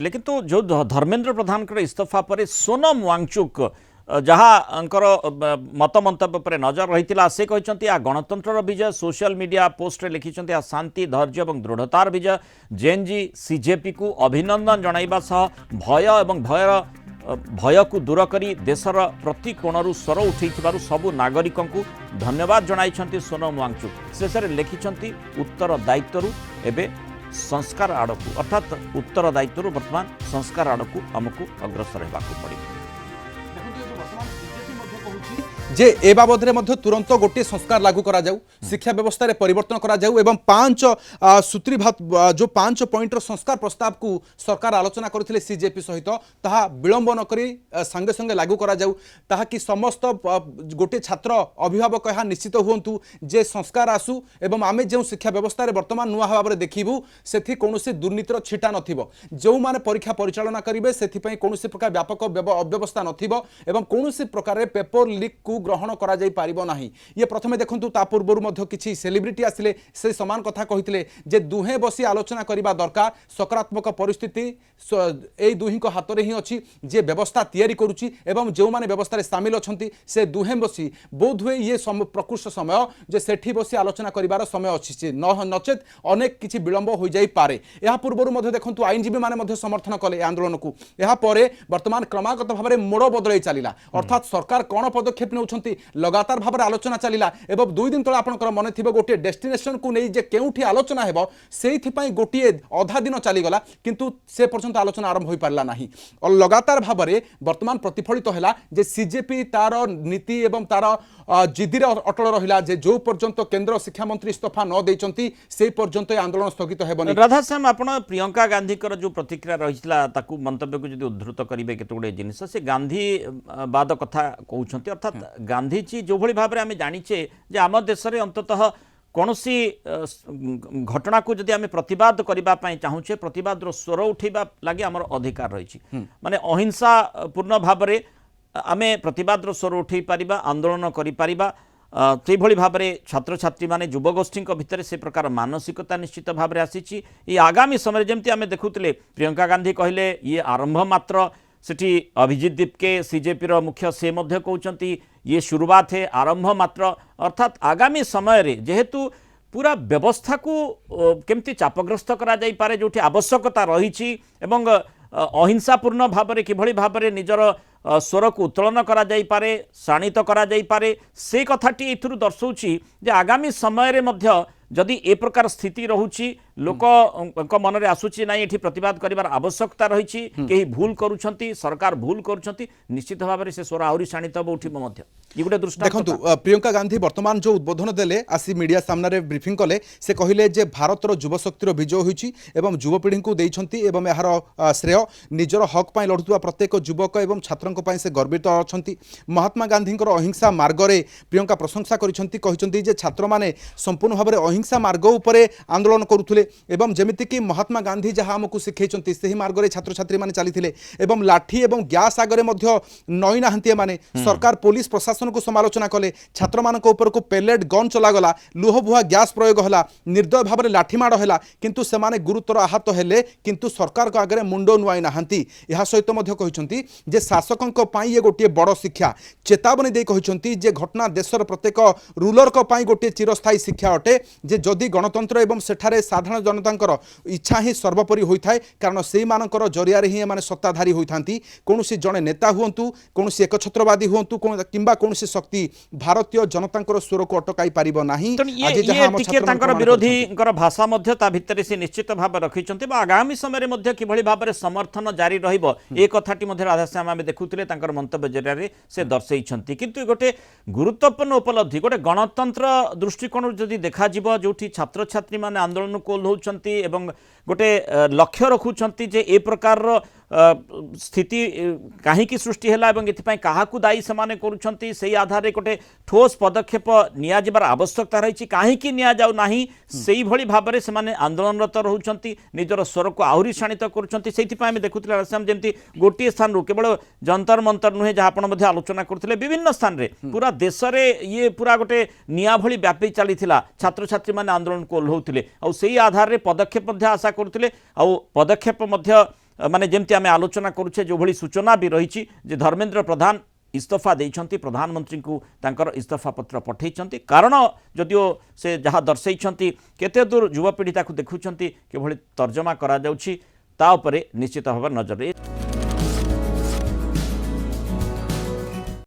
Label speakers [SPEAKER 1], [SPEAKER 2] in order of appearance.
[SPEAKER 1] लेकिन तो जो धर्मेंद्र प्रधान इस्तीफा पर सोनम वांगचुक जहाँ मत मंतव्य पर नजर रही से कहते आ गणतंत्र विजय सोशल मीडिया पोस्ट लिखिं आ शांति धैर्य और दृढ़तार विजय जेएनजी सीजेपी को अभिनंदन जनइबा भय और भय को दूर करी देशर प्रति कोणरू स्वर उठे सबू नागरिकों को धन्यवाद जनाई सोनम वांगचुक शेष लिखिं उत्तर दायित्व एवं संस्कार आड़क अर्थात उत्तर दायित्व बर्तमान संस्कार आड़क आमको अग्रसर होगा पड़े
[SPEAKER 2] जे ए बाबद तुरंत गोटे संस्कार लागू करा जाऊ शिक्षा व्यवस्था रे परिवर्तन करा जाऊ एवं 5 सूत्री जो 5 पॉइंट संस्कार प्रस्ताव को सरकार आलोचना करथिले सीजेपी सहित ताहा विलंब न करी संगे संगे लागू करा जाऊ ताहा कि समस्त गोटे छात्र अभिभावक यहाँ निश्चित हुंतु जे संस्कार आसू एवं आमे जो शिक्षा व्यवस्था रे वर्तमान नुआ भाव देखिबू सेथि कोनोसी दुर्नीतिर छिटा नथिबो जो माने परीक्षा परिचालना करिवे सेथि पई कोनोसी प्रकार व्यापक अव्यवस्था नथिबो एवं कोनोसी प्रकार पेपर लीक को ग्रहण करा जाई पारिबो नाही ये प्रथमे देखंतु ता पूर्वरु मध्य किछि सेलिब्रिटी आसिले से समान कथा कहिथिले जे दुहे बसी आलोचना करिबा दरकार सकारात्मक परिस्थिति ए दुही को हाथ रे ही अछि जे व्यवस्था तयारी करूछि एवं जो माने व्यवस्था रे शामिल अछंती से दुहे बसी बोध हुए ये प्रकृष्ट समय जे सेठी बसी आलोचना करिबार समय अछि नचेत अनेक किछि विलंब हो जाई पारे या पूर्वरु मध्य देखंतु आईनजीबी माने मध्य समर्थन कले आंदोलन को या परे वर्तमान क्रमागत भाव में मोड़ बदलाई चलिला अर्थात सरकार कौन पदक्षेप ने लगातार भाव में आलोचना चलिला एवं 2 दिन तले आपनकर मन थिबो गोटे डेस्टिनेशन को नहीं जे केउठी आलोचना हेबो सेइथि पई गोटे अधा दिन चलीगला किंतु से पर्यंत आलोचना आरंभ होई पारला नाही और लगातार भाव में वर्तमान प्रतिफलित हैला जे सीजेपी तार नीति एवं तार जिद्दी अटल रहिला जे जो पर्यंत केंद्र शिक्षा मंत्री इस्तीफा न देइचंती से पर्यंत आंदोलन स्थगित हेबनी
[SPEAKER 1] राधाश्याम आपण प्रियंका गांधी कर जो प्रतिक्रिया रहिला ताकू मंतव्य को जदि उद्धृत करिवे केते गुडे जिनिस से गांधी बाद कथा कहउछंती अर्थात गांधी जी जो भली भाबरे आमे जानिचे जे आम देश रे अंततः कौनसी घटना को जदि आमे प्रतिवाद करबा पई चाहूचे प्रतिवाद रो स्वर उठेबा लागि हमर अधिकार रहिछि माने अहिंसा पूर्ण भाबरे आमे प्रतिवाद रो स्वर उठेई परिबा आंदोलन करि परिबा से भाव में छात्र छात्री माने युवगोष्ठी भितर से प्रकार मानसिकता निश्चित भाव में आसी ये आगामी समय जमती आम देखुले प्रियंका गांधी कहले ये आरंभ मात्र सेठी अभिजीत दीपके सीजेपी रो मुख्य से मध्य कहउचंती ये शुरुआत है आरंभ मात्र अर्थात आगामी समय रे जेहेतु पूरा व्यवस्था को केमती चापग्रस्त करा जाई पारे जोठी आवश्यकता रही एवं अहिंसापूर्ण भाव में किभली भाव में निजर स्वर को उत्तोलन करा जाई पारे शाणित करा जाई पारे से कथाटी एथुरु दर्शौछि जे आगामी समय रे मध्य जदि ए प्रकार स्थिति रहुछि लोक मन रे आसुछि नाही एठी प्रतिवाद करिवार आवश्यकता रहिछि केही भूल करूछंती सरकार भूल करूछंती निश्चित भाव में से स्वर आहुरी शाणित उठिबो मध्य ये गोटे दृष्टांत
[SPEAKER 2] देखंतु प्रियंका गांधी वर्तमान जो उद्बोधन देले आसी मीडिया सामने रे ब्रीफिंग कले से कहिले जे भारतर युव शक्तिर विजय होइछि एवं युवपीढ़ी को देइछंती एवं यार श्रेय निजर हक पई लढुवा प्रत्येक युवक एवं छात्रंक पई से गर्वित अछंती महात्मा गांधींकर अहिंसा मार्ग रे प्रियंका प्रशंसा करिछंती कहिछंती जे छात्र माने संपूर्ण भाव में अहिंसा मार्ग उपरे आंदोलन करुथुले एवं जेमिति कि महात्मा गांधी जहाँ आमको शिखैछंती सही मार्ग रे छात्र छात्री माने चलीथिले एवं लाठी एवं गैस आगरे मध्य नई नाहंती माने सरकार पुलिस प्रशासन को समालोचना कले छात्र मानक ऊपर को पेलेट गन चलागला लुहबुहा गैस प्रयोग होला निर्दय भाव में लाठी माड़ होला किंतु सेमाने गुरुतर आहत हेले किंतु सरकार को आगे मुंड नुआई नाहंती यह सहित मध्य कहिछंती जे शासकंक पई ये गोटे बड़ शिक्षा चेतावनी दे कहिछंती जे घटना देशर प्रत्येक रूलर को पई गोटे चिरस्थायी शिक्षा अटे जे जदि गणतंत्र एवं सेठारे साधारण जनतांकर इच्छा ही सर्वोपरि होइथाय कारण से मानकर जरिया ही माने सत्ताधारी होइथांती कोनोसी जणे नेता हुंतु कोनोसी एकछत्रवादी हुंतु किंबा कोनोसी शक्ति भारतीय जनतांकर स्वर को अटकाई पारिबो नाही
[SPEAKER 1] आज जहां हम छात्र विरोधींकर भाषा मध्य ता भितर से निश्चित भाव रखिछंती बा आगामी समय मध्य किभली भाव में समर्थन जारी रहिबो ए कथाटी मध्य राधाश्याम आमे देखुतिले तांकर मंतव्य जरिया रे से दर्शैछंती किंतु गोटे गुरुत्वपूर्ण उपलब्धि गोटे गणतंत्र दृष्टिकोण जदि देखा जिवो जोठी छात्र छात्री माने आंदोलन को ओह्लौछंती एवं गोटे लक्ष्य रखुछंती जे ए प्रकार स्थिति कहीं सृष्टि है एवं काहाकू दायी से करुछंती से आधार रे गोटे ठोस पदक्षेप निया जिबार आवश्यकता रही कहीं निया जाऊ नाही सेही भली भाव में से आंदोलनरत रहउछंती निजर स्वर को आहुरी शाणित करुछंती सेहिथिपई आमे देखुतिले राधाश्याम जेमती गोटे स्थान रु केवल जंतर मंतर नुहे जहाँ आपण मध्ये आलोचना करथिले विभिन्न स्थान रे पूरा देश रे ये पूरा गोटे निया भली व्यापी चलीथिला छात्र छात्री माने आंदोलन को ओह्लौथिले आ सेही आधार रे पदक्षेप मध्ये आशा करथिले आ पदक्षेप मध्ये माने जेमती आम आलोचना करुचे जो भली सूचना भी रही जे धर्मेंद्र प्रधान इस्तीफा देइछंती प्रधानमंत्री को तांकर इस्तीफा पत्र पठेइछंती कारण जदिओ से जहाँ दर्शाइछंती केते दूर युवपीढ़ी ताकू देखुछंती के भली तर्जमा करा जाउछि ता उपरे निश्चित भाव नजर